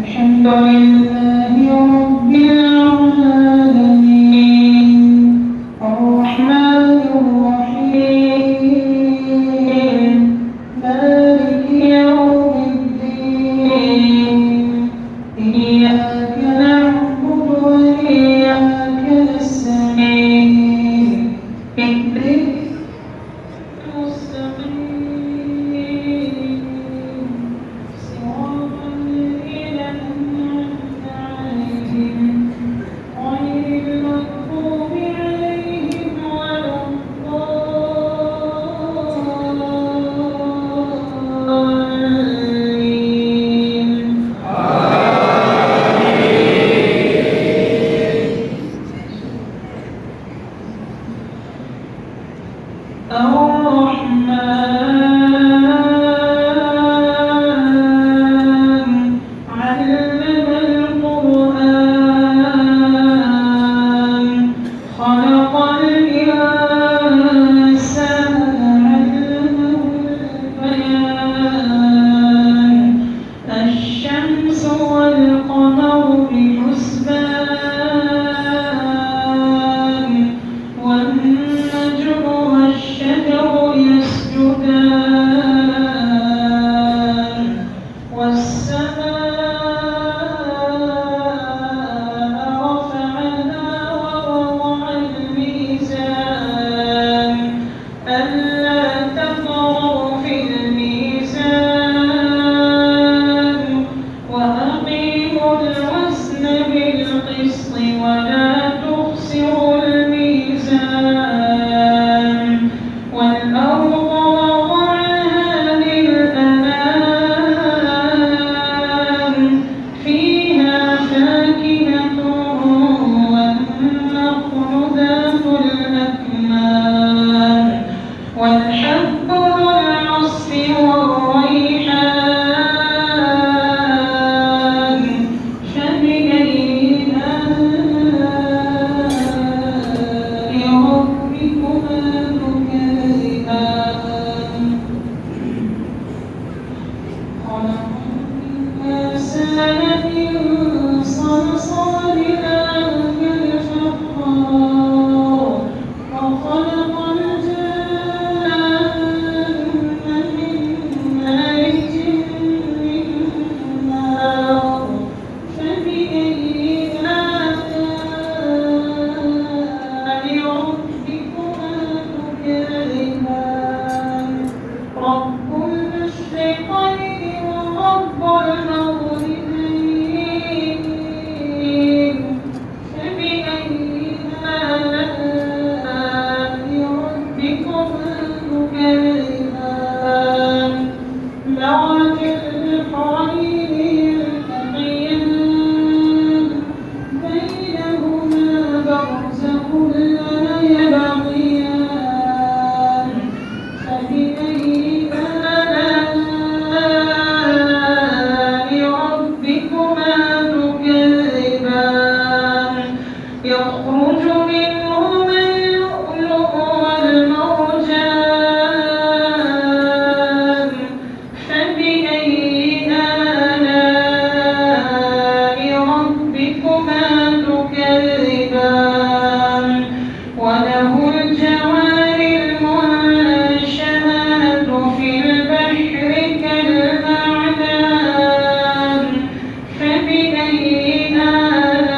الحمد لله رب العالمين الرحمن الرحيم مالك يوم الدين إياك نعبد وإياك نستعين اهدنا المستقيم صراط الذين أنعمت عليهم غير المغضوب عليهم ولا الضالين الرحمن علم القرآن خلق الإنسان علمه البيان الشمس والقمر بحسبان والنجم والشجر يسجدان والسماء رفعها ووضع الميزان ألا تطغوا في الميزان وأقيموا الوزن بالقسط ولا تخسروا الميزان والأرض وضعها للأنام فيها فاكهة والنخل ذات الأكمام والحب ذو العصف والريحان فبأي آلاء ربكما تكذبان خلق الإنسان من صلصال كالفخار وخلق الجن من مارج من نار فبأي آلاء ربكما تكذبان رب المشرقين ورب المغربين فبأي آلاء ربكما تكذبان مرج البحرين يلتقيان بينهما برزخ لا يبغيان فبأي آلاء ربكما تكذبان يخرج منهما اللؤلؤ والمرجان فبأي آلاء ربكما تكذبان وله الجوار المنشآت في البحر كالأعلام فبأي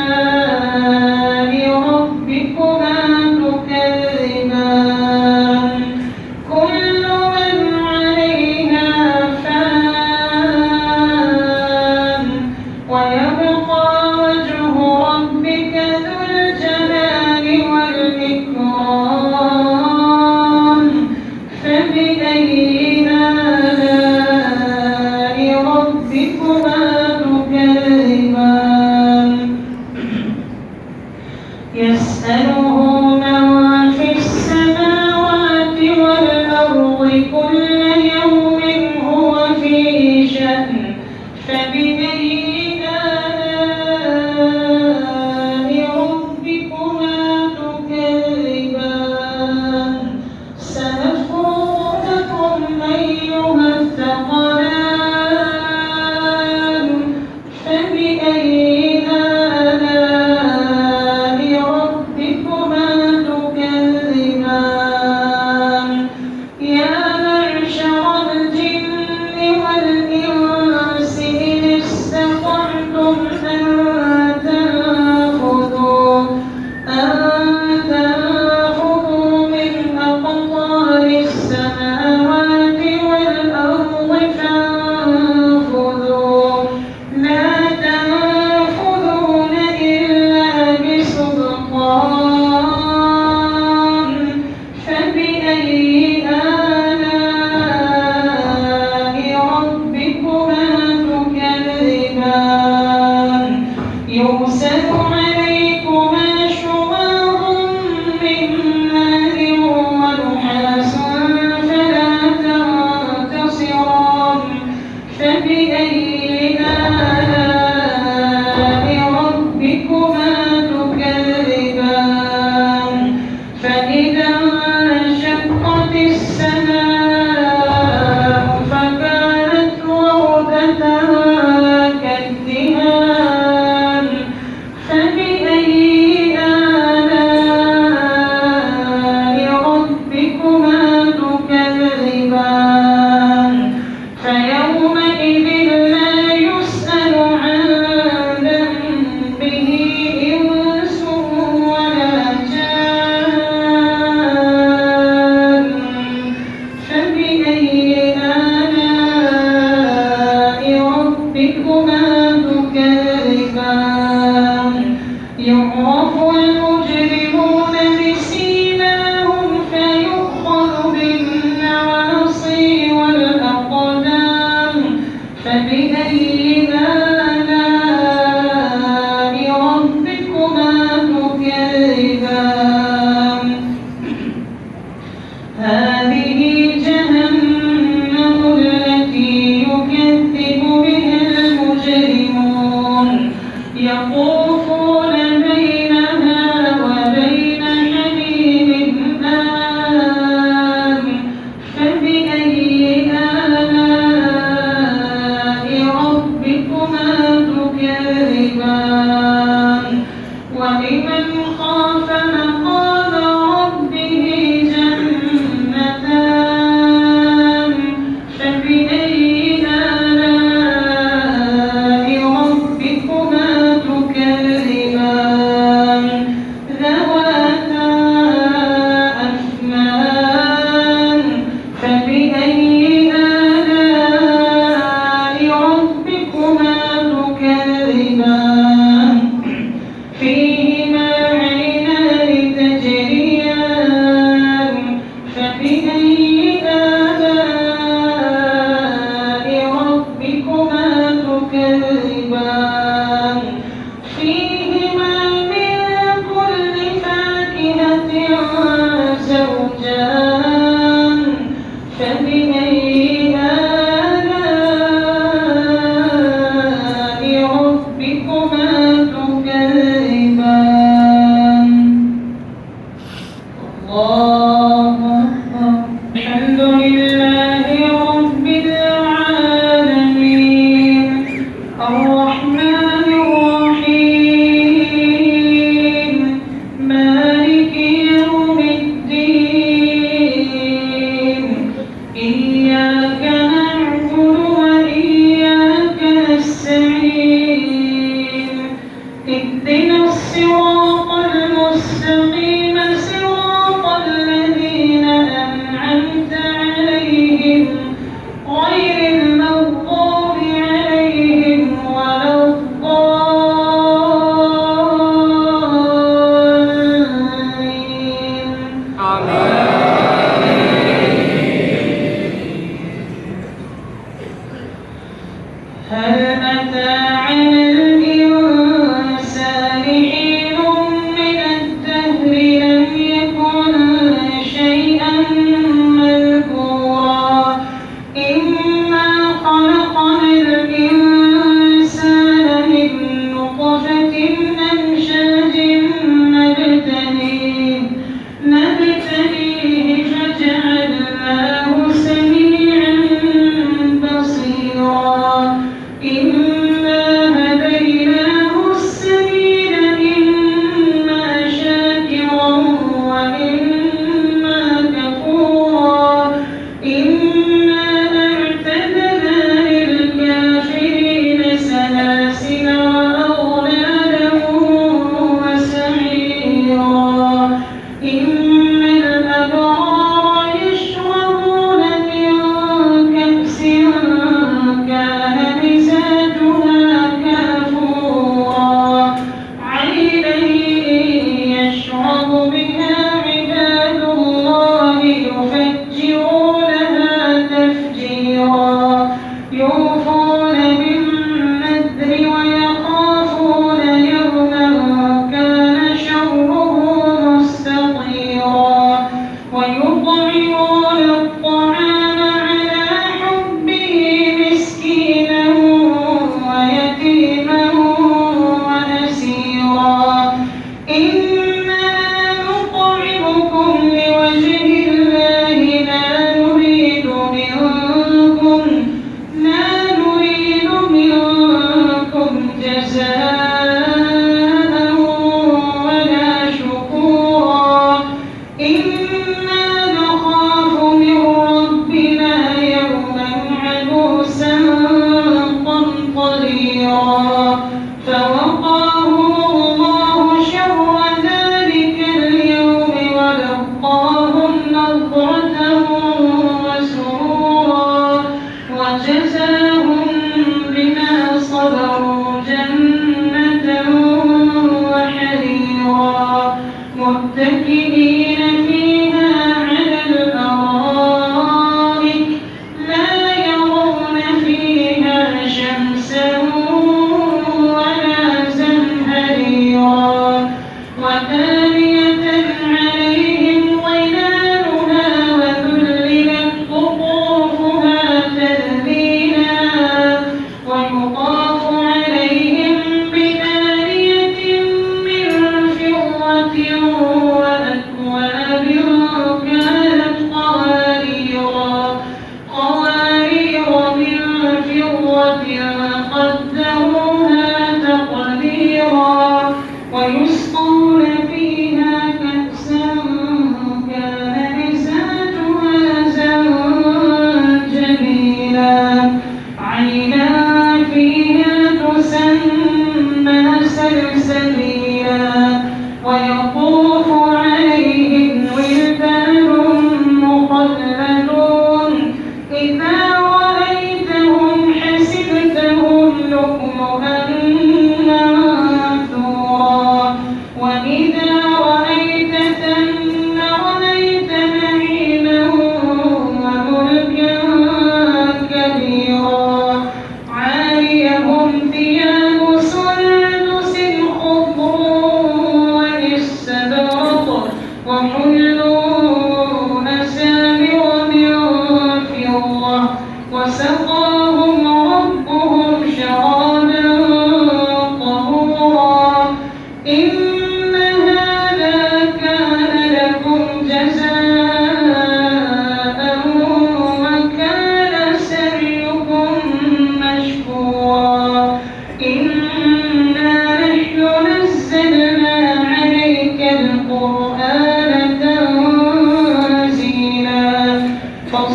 آلاء ربكما تكذبان كل من عليها فان ويبقى وجه ربك ذو الجلال والإكرام فبأي آلاء ربكما تكذبان يسأله من في السماوات والأرض كل يوم هو في شأن فبأي آلاء ربكما تكذبان سنفرغ لكم أيها الثقلان فبأي السماوات والأرض فانفذوا لا تنفذون إلا بسلطان فبأي آلاء ربكما تكذبان يرسل عليكما شواظ من نار ونحاس فلا تنتصران فبأي آلاء ربكما تكذبان فإذا انشقت السماء فكانت وردة كالدهان فبأي آلاء ربكما تكذبان فيومئذ لا يسأل عن ذنبه إنس ولا جان فبأي آلاء ربكما تكذبان يعرف المجرمون بسيماهم فيؤخذ بالنواصي والأقدام فبأي آلاء ربكما تكذبان هذه جهنم التي يكذب بها المجرمون يطوفون بينها وبين حميم آن فبأي آلاء ربكما تكذبان ولمن خاف مقام ربه جنتان فبأي آلاء ربكما تكذبان ذواتا أفنان فبأي آلاء ربكما تكذبان فيهما عينان تجريان فبأي آلاء ربكما تكذبان فيهما من كل فاكهة زوجان فبأي آلاء ربكما تكذبان الله أكبر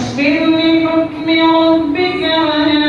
فاصبر لحكم ربك ولا